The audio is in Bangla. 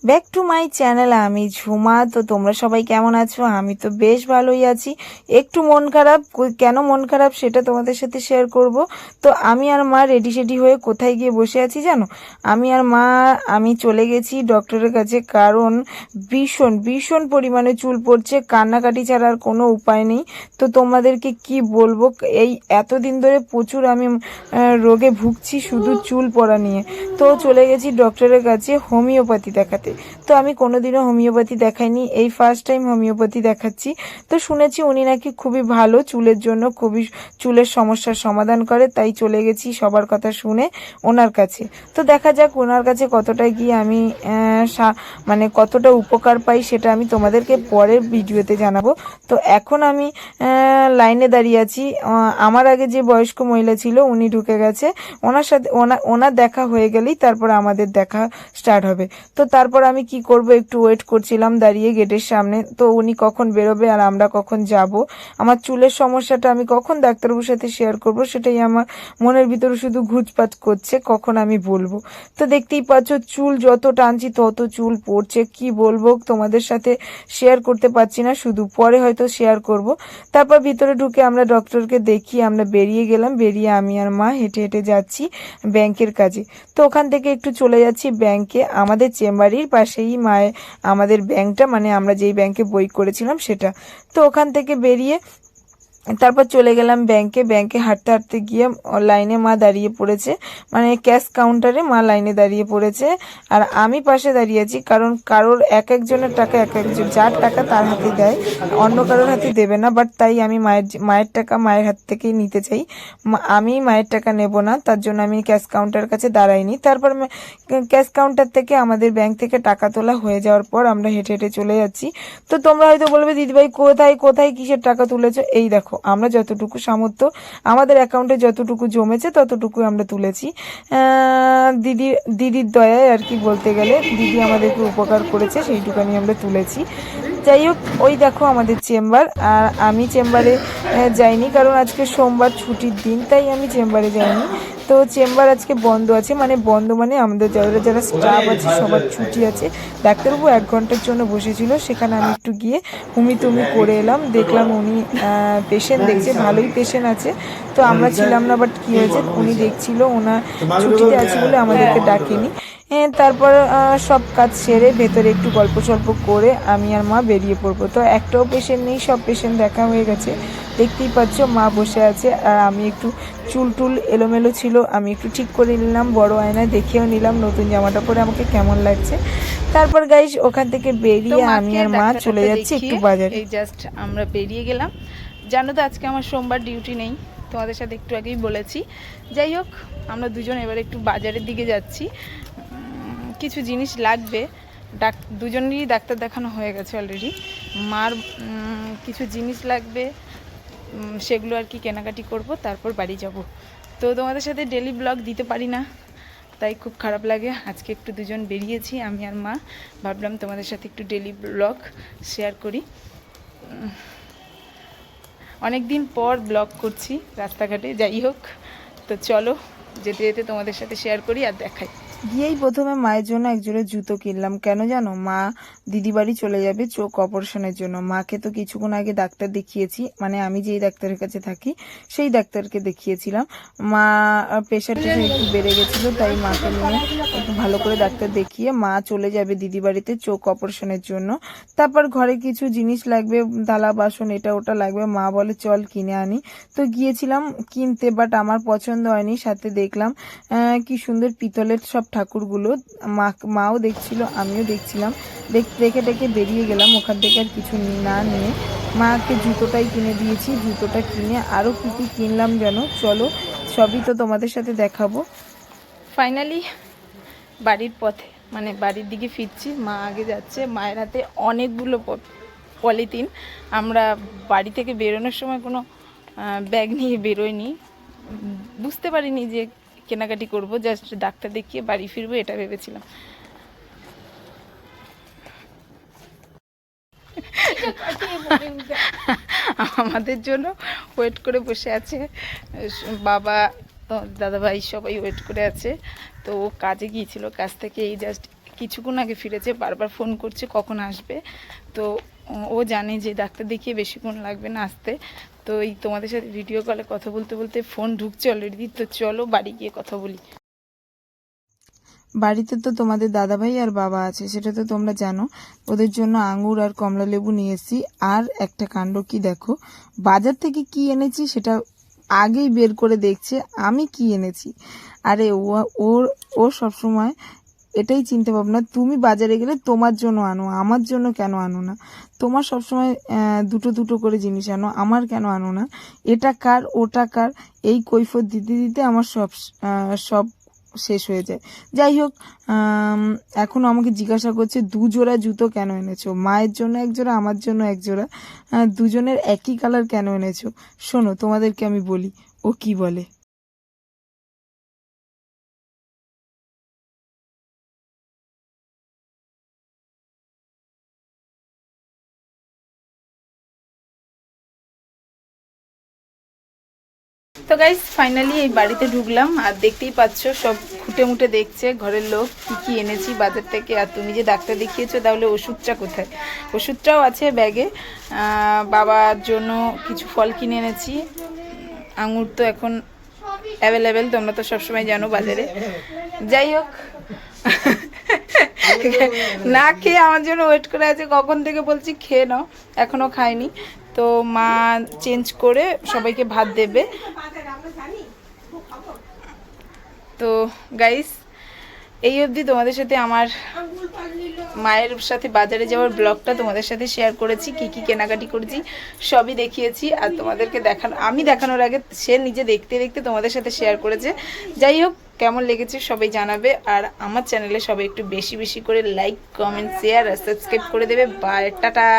Back to my channel. আমি ঝুমা। তো তোমরা সবাই কেমন আছো? আমি তো বেশ ভালোই আছি। একটু মন খারাপ। কেন মন খারাপ সেটা তোমাদের সাথে শেয়ার করব। তো আমি আর মা রেডি সেডি হয়ে কোথায় গিয়ে বসে আছি জানো? আমি চলে গেছি ডক্টরের কাছে, কারণ ভীষণ ভীষণ পরিমাণে চুল পড়ছে, কান্নাকাটি ছাড়া আর কোনো উপায় নেই। তো তোমাদেরকে কি বলবো, এই এতদিন ধরে প্রচুর আমি রোগে ভুগছি, শুধু চুল পড়া নিয়ে। তো চলে গেছি ডক্টরের কাছে হোমিওপ্যাথি দেখাতে। তো আমি কোনোদিনও হোমিওপ্যাথি দেখাইনি, এই ফার্স্ট টাইম হোমিওপ্যাথি দেখাচ্ছি। তো শুনেছি উনি নাকি খুবই ভালো, চুলের জন্য খুবই চুলের সমস্যার সমাধান করে, তাই চলে গেছি সবার কথা শুনে ওনার কাছে। তো দেখা যাক ওনার কাছে কতটা গিয়ে আমি মানে কতটা উপকার পাই সেটা আমি তোমাদেরকে পরের ভিডিওতে জানাবো। তো এখন আমি লাইনে দাঁড়িয়ে আছি। আমার আগে যে বয়স্ক মহিলা ছিল উনি ঢুকে গেছে, ওনার সাথে ওনার দেখা হয়ে গেলেই তারপর আমাদের দেখা স্টার্ট হবে। তো তারপর আমি কি করব, একটু ওয়েট করছিলাম দাঁড়িয়ে গেটের সামনে। তো উনি কখন বেরোবে আর আমরা কখন যাব, আমার চুলের সমস্যাটা আমি কখন ডাক্তারবাবুর সাথে শেয়ার করব, সেটাই আমার মনের ভিতরে শুধু ঘুরপাক করছে, কখন আমি বলবো। তো দেখতেই পাচ্ছ চুল যত টানছি তত চুল পড়ছে, কি বলবো তোমাদের সাথে শেয়ার করতে পারছি না, শুধু পরে হয়তো শেয়ার করব। তারপর ভিতরে ঢুকে আমরা ডক্টরকে দেখিয়ে আমরা বেরিয়ে গেলাম। বেরিয়ে আমি আর মা হেঁটে হেঁটে যাচ্ছি ব্যাংকের কাজে। তো ওখান থেকে একটু চলে যাচ্ছি ব্যাংকে, আমাদের চেম্বারের পাশেই আমাদের ব্যাংকটা, মানে আমরা যেই ব্যাংকে বই করেছিলাম সেটা। তো ওখান থেকে বেরিয়ে তারপর চলে গেলাম ব্যাংকে হাঁটতে হাঁটতে গিয়ে লাইনে মা দাঁড়িয়ে পড়েছে, মানে ক্যাশ কাউন্টারে মা লাইনে দাঁড়িয়ে পড়েছে। আর আমি পাশে দাঁড়িয়ে আছি, কারণ কারোর এক একজনের টাকা এক একজন, যার টাকা তার হাতে দেয়, অন্য কারোর হাতে দেবে না। বাট তাই আমি মায়ের টাকা মায়ের হাত থেকেই নিতে চাই। আমি মায়ের টাকা নেব না, তার জন্য আমি ক্যাশ কাউন্টারের কাছে দাঁড়াইনি। তারপর ক্যাশ কাউন্টার থেকে আমাদের ব্যাংক থেকে টাকা তোলা হয়ে যাওয়ার পর আমরা হেঁটে হেঁটে চলে যাচ্ছি। তো তোমরা হয়তো বলবে, দিদিভাই কোথায় কোথায় কিসের টাকা তুলেছো? এই দেখো, আমরা যতটুকু সামর্থ্য, আমাদের অ্যাকাউন্টে যতটুকু জমেছে ততটুকু আমরা তুলেছি। দিদির দয়ায় আর কি, বলতে গেলে দিদি আমাদেরকে উপকার করেছে, সেইটুকানি আমরা তুলেছি। যাই হোক, ওই দেখো আমাদের চেম্বার। আর আমি চেম্বারে যাইনি, কারণ আজকে সোমবার ছুটির দিন, তাই আমি চেম্বারে যাইনি। তো চেম্বার আজকে বন্ধ আছে, মানে বন্ধ মানে আমাদের যারা যারা স্টাফ আছে সবার ছুটি আছে। ডাক্তারবাবু 1 ঘন্টার জন্য বসেছিল, সেখানে আমি একটু গিয়ে হুমি করে এলাম। দেখলাম উনি পেশেন্ট দেখছে, ভালোই পেশেন্ট আছে। তো আমরা ছিলাম না, বাট কী হয়েছে উনি দেখছিল, ওনার ছুটিতে আছে বলে আমাদেরকে ডাকেনি। তারপর সব কাজ সেরে ভেতরে একটু গল্প সল্প করে আমি আর মা বেরিয়ে পড়বো। তো একটাও পেশেন্ট নেই, সব পেশেন্ট দেখা হয়ে গেছে। দেখতেই পাচ্ছ মা বসে আছে, আর আমি একটু চুল টুল এলোমেলো ছিল, আমি একটু ঠিক করে নিলাম, বড় আয়নায় দেখেও নিলাম নতুন জামাটা পরে আমাকে কেমন লাগছে। তারপর গাইস ওখান থেকে বেরিয়ে আমি আর মা চলে যাচ্ছি একটু বাজারে। এই জাস্ট আমরা বেরিয়ে গেলাম। জানো তো আজকে আমার সোমবার ডিউটি নেই, তোমাদের সাথে একটু আগেই বলেছি। যাই হোক, আমরা দুজন এবার একটু বাজারের দিকে যাচ্ছি, কিছু জিনিস লাগবে। দুজনেরই ডাক্তার দেখানো হয়ে গেছে অলরেডি। মার কিছু জিনিস লাগবে, সেগুলো আর কি কেনাকাটি করব, তারপর বাড়ি যাব। তো তোমাদের সাথে ডেলি ব্লগ দিতে পারি না, তাই খুব খারাপ লাগে। আজকে একটু দুজন বেরিয়েছি আমি আর মা, ভাবলাম তোমাদের সাথে একটু ডেলি ব্লগ শেয়ার করি। অনেক দিন পর ব্লগ করছি রাস্তাঘাটে। যাই হোক, তো চলো যেতে যেতে তোমাদের সাথে শেয়ার করি আর দেখাই। গিয়েই প্রথমে মায়ের জন্য একজোড়া জুতো কিনলাম। কেন জানো? মা দিদি বাড়ি চলে যাবে চোখ অপারেশনের জন্য। মাকে তো কিছুক্ষণ আগে ডাক্তার দেখিয়েছি, মানে আমি যেই ডাক্তারের কাছে থাকি সেই ডাক্তারকে দেখিয়েছিলাম। মা প্রেশার টেশার একটু বেড়ে গেছিলো, তাই মাকে নিয়ে একটু ভালো করে ডাক্তার দেখিয়ে মা চলে যাবে দিদি বাড়িতে চোখ অপারেশনের জন্য। তারপর ঘরে কিছু জিনিস লাগবে, থালা বাসন এটা ওটা লাগবে, মা বলে চল কিনে আনি। তো গিয়েছিলাম কিনতে, বাট আমার পছন্দ হয়নি। সাথে দেখলাম কি সুন্দর পিতলের সব ঠাকুরগুলো, মাও দেখছিল আমিও দেখছিলাম। দেখে টেকে বেরিয়ে গেলাম ওখান থেকে, আর কিছু না নিয়ে মাকে জুতোটাই কিনে দিয়েছি। জুতোটা কিনে আরও কী কী কিনলাম যেন, চলো সবই তো তোমাদের সাথে দেখাবো। ফাইনালি বাড়ির পথে, মানে বাড়ির দিকে ফিরছি। মা আগে যাচ্ছে, মায়ের হাতে অনেকগুলো পলিথিন। আমরা বাড়ি থেকে বেরোনোর সময় কোনো ব্যাগ নিয়ে বেরোইনি, বুঝতে পারিনি যে কেনাকাটি করব, জাস্ট ডাক্তার দেখিয়ে বাড়ি ফিরবো এটা ভেবেছিলাম। আমাদের জন্য ওয়েট করে বসে আছে বাবা, দাদাভাই সবাই ওয়েট করে আছে। তো ও কাজে গিয়েছিল, কাজ থেকে এই জাস্ট কিছুক্ষণ আগে ফিরেছে, বারবার ফোন করছে কখন আসবে। তো ও জানে যে ডাক্তার দেখিয়ে বেশিক্ষণ লাগবে না আসতে। তো এই তোমাদের সাথে ভিডিও কলে কথা বলতে বলতে ফোন ঢুকছে অলরেডি। তো চলো বাড়ি গিয়ে কথা বলি। বাড়িতে তো তোমাদের দাদাভাই আর বাবা আছে, সেটা তো তোমরা জানো। ওদের জন্য আঙুর আর কমলা লেবু নিয়ে এসেছি। আর একটা কাণ্ড কি দেখো, বাজার থেকে কি এনেছি সেটা আগেই বের করে দেখছে আমি কি এনেছি। আরে ও সবসময় এটাই চিন্তা ভাবনা, তুমি বাজারে গেলে তোমার জন্য আনো, আমার জন্য কেন আনো না? তোমার সবসময় দুটো দুটো করে জিনিস আনো, আমার কেন আনো না? এটা কার ওটা কার, এই কৈফিয়ত দিতে দিতে আমার সব শেষ হয়ে যায়। যাই হোক, এখনো আমাকে জিজ্ঞাসা করছে 2 জোড়া জুতো কেন এনেছো, মায়ের জন্য 1 জোড়া, আমার জন্য 1 জোড়া, দুজনের একই কালার কেন এনেছো? শোনো তোমাদেরকে আমি বলি ও কি বলে। তো গাইস ফাইনালি এই বাড়িতে ঢুকলাম, আর দেখতেই পাচ্ছ সব খুঁটে মুটে দেখছে ঘরের লোক কি কি এনেছি বাজার থেকে। আর তুমি যে ডাক্তার দেখিয়েছো তাহলে ওষুধটা কোথায়? ওষুধটাও আছে ব্যাগে। বাবার জন্য কিছু ফল কিনে এনেছি। আঙুর তো এখন অ্যাভেলেবেল, তোমরা তো সবসময় জানো বাজারে। যাই হোক, না খেয়ে আমার জন্য ওয়েট করে আছে, কখন থেকে বলছি খেয়ে নাও, এখনো খায়নি। তো মা চেঞ্জ করে সবাইকে ভাত দেবে। তো গাইস এই অবধি তোমাদের সাথে আমার মায়ের সাথে বাজারে যাওয়ার ব্লগটা তোমাদের সাথে শেয়ার করেছি, কি কি কেনাকাটি করেছি সবই দেখিয়েছি। আর তোমাদেরকে আমি দেখানোর আগে সে নিজে দেখতে দেখতে তোমাদের সাথে শেয়ার করেছে। যাই হোক, কেমন লেগেছে সবাই জানাবে। আর আমার চ্যানেলে সবাই একটু বেশি বেশি করে লাইক, কমেন্ট, শেয়ার আর সাবস্ক্রাইব করে দেবে। Bye, tata.